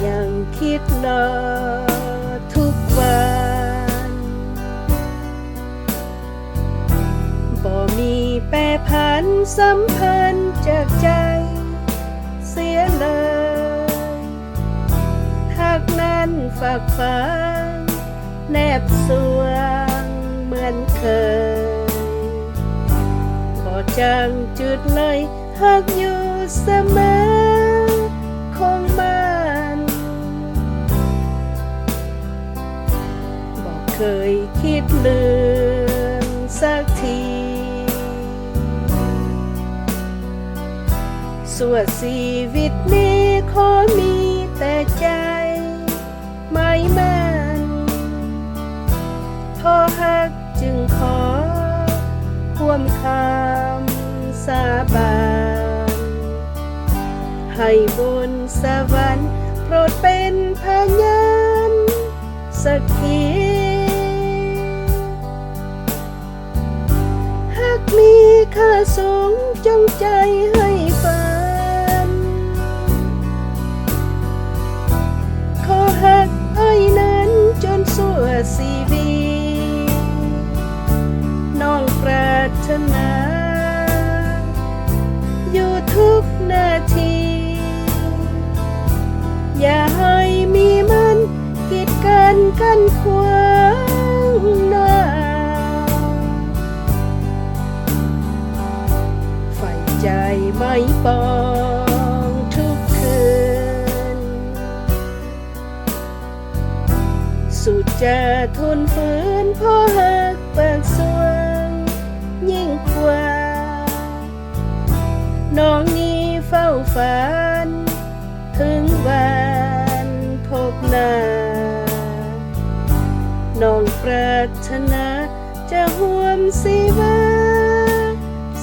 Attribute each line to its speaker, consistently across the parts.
Speaker 1: ยังคิดรอทุกวันบ่มีแปรผันสัมพันธ์จากใจเสียเลยหากนั้นฝากฝังแนบสวงเหมือนเคยบ่จางจืดเลยหากอยู่เสมอคงมันบ่เคยคิดลืมสักทีส่วนชีวิตนี้ขอมีแต่ใจไม่มั่นพอหักจึงขอร่วมคำสาบานให้บุญสวรรค์โปรดเป็นพยานสักทีหากมีค่าสูงจงใจให้ฝันขอหักไอ้นั้นจนสั่วชีวิตน้องปรารถนาอยู่ทุกนาทีอย่าให้มีมันกีดกันขวางหน้าใฝ่ใจไม่ปองทุกคืนสุดจะทนฝืนเพราะหักปากสวงยิ่งกว่าน้องนี้เฝ้าฝันถึงวันพบหน้าน้องปรารถนาจะห่วมชีวา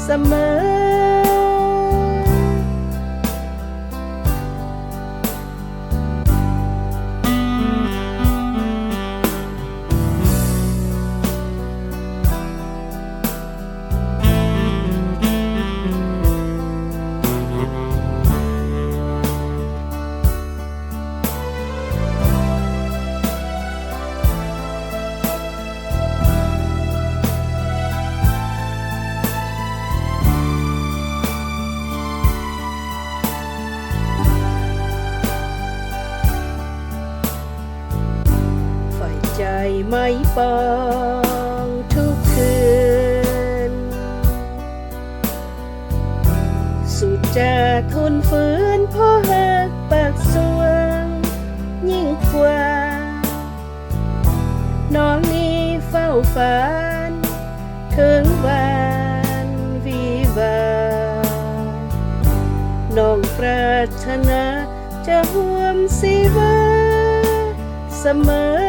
Speaker 1: เสมอใจไม่ปองทุกคืนสุดจะทนฝืนเพราะหักปากสวงยิ่งกว่าน้องนี้เฝ้าฝันถึงวันวิวาน้องปรารถนาจะห่วมชีวาเสมอ